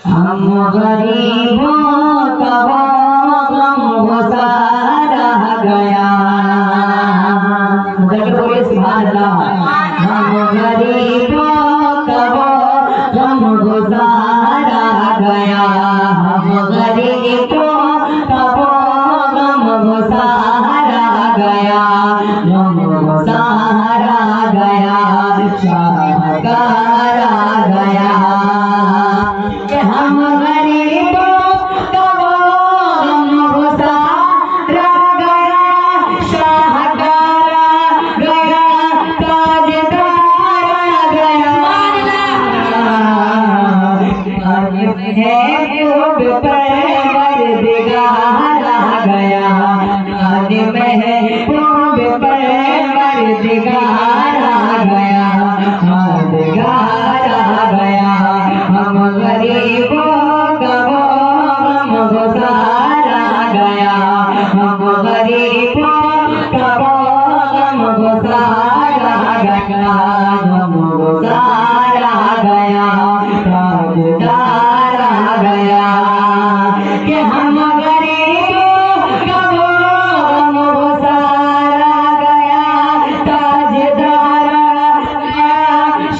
हम गरीबों का वो गम गुज़ारा गया। बोले सुभान अल्लाह। हम गरीबों का वो गम गुज़ारा गया। हम गरीबों का वो गम गुज़ारा गया। गम गुज़ारा गया, शाहकारा गया। हम गरीबों का वो गम गुज़ारा गया, शाहकारा गया, ताजदारा गया। है खूब परवरदिगारा गया, महबूब परवरदिगारा गया, दिगारा गया। हम गरीबों का वो गम गुज़ारा गया। हम गरीबों का वो गम गुज़ारा गया। गम गुज़ारा गया, ताजदारा गया। कि हम गरीबों का वो गम गुज़ारा गया, ताजदारा गया,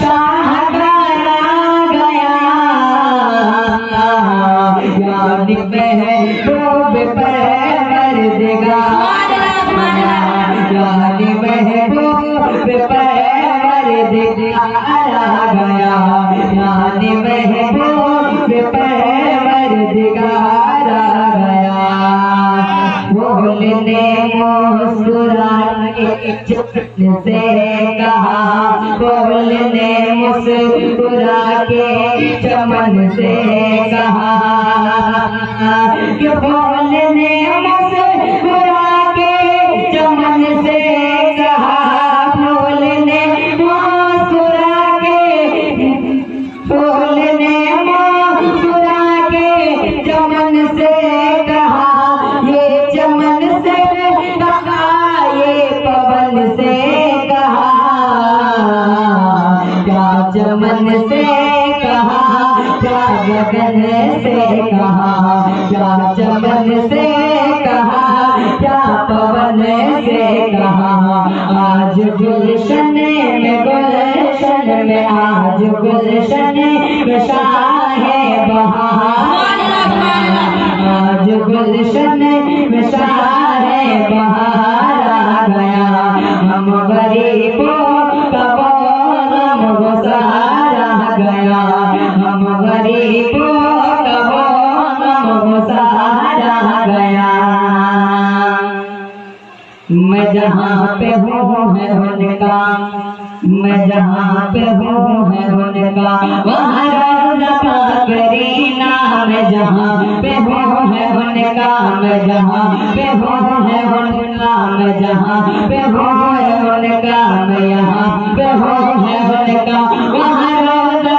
शाहकारा गया। यानी महबूब परवरदिगारा, यानी महबूब परवरदिगारा गया, यानी महबूब परवरदिगारा गया। बोलने मुस्कुरा के चमन से कहा, बोलने मुस्कुरा के चमन से कहा, कि बोलने मुस्कुरा के चमन से कहा, बोलने मुस्कुरा के, बोलने मुस्कुरा के चमन से कहा, ये चमन से कहा, ये पवन से कहा, क्या चमन से कहा, क्या गगन से कहा, क्या चमन से कहा, क्या पवन से कहा। आज गुलशन में, गुलशन में, आज गुलशन में शाहे बहार, आज गुलशन में शाहे बहार आ गया। हम गरीबों का वो गम गुज़ारा गया। हम गरीबों का वो गम गुज़ारा गया। मैं जहाँ पे हूँ है उनका, मैं जहाँ पे हूँ है उनका, वहाँ रोज़ा करीना। मैं जहाँ पे हूँ है उनका, मैं जहाँ पे हूँ है उनका, मैं जहाँ पे हूँ है उनका, मैं यहाँ पे हूँ है उनका, वहाँ रोज़ा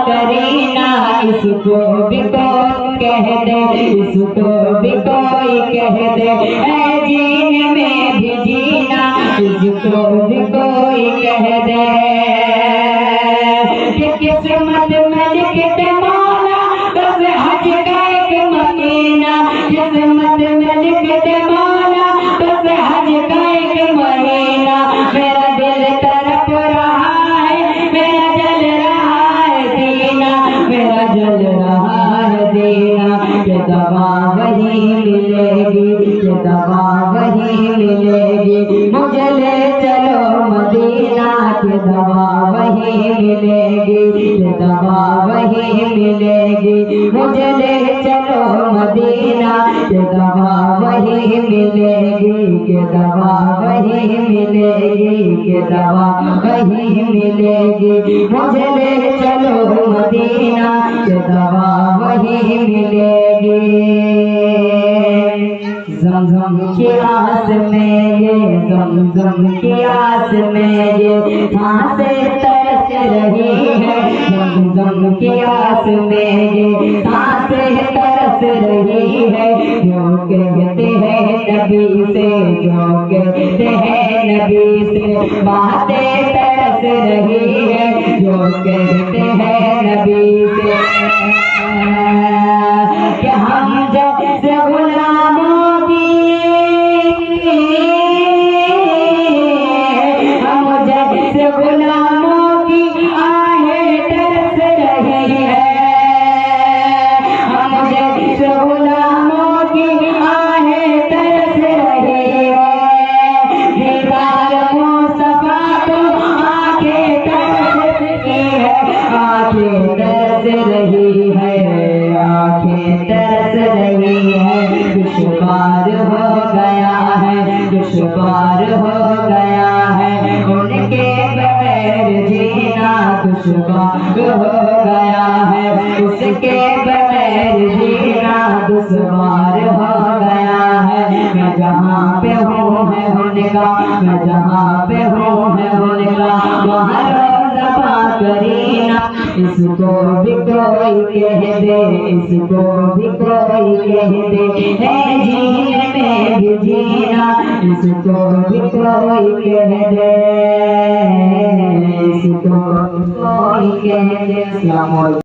करीना। इसको भी कोई कह दे, इसको भी कोई कह दे, है जीने में भी जीना। इसको भी कोई कह दे कि किस्मत में लिख दे मौला बस हज का एक महीना। किस्मत में लिख दे मौला बस हज का एक महीना। मेरा दिल तड़प रहा है, मेरा जल रहा है सीना, मेरा जल रहा है सीना। ये दवा वही मिलेगी, ये दवा वही मिलेगी, मुझे ले चलो मदीना। की दवा वही मिलेगी, ये दवा वही मिलेगी, मुझे ले चलो मदीना। ये दवा वही मिलेगी, ये दवा वही मिलेगी, ये दवा वही मिलेगी, मुझे ले चलो मदीना। ये दवा वही मिलेगी। ज़मज़म की आस में ये, ज़मज़म की आस में ये सांसें तरस रही है। ज़मज़म की आस में ये सांसें तरस रही है। जो कहते हैं नबी से, जो कहते हैं नबी से बातें तरस रही है। जो कहते हैं नबी से तरस रही है, दुश्वार हो गया है, दुश्वार हो गया है, उनके बगैर जीना दुश्वार हो गया है, उसके बगैर जीना दुश्वार हो गया है। मैं जहाँ पे हूँ है उनका, मैं जहाँ पे हूँ है उनका, वहाँ रोज़ा करीना। इसको भी कोई कह दे, इसको भी कोई कह दे, है जीने में भी जीना, इसको भी कोई कह दे, इसको कोई कह दे।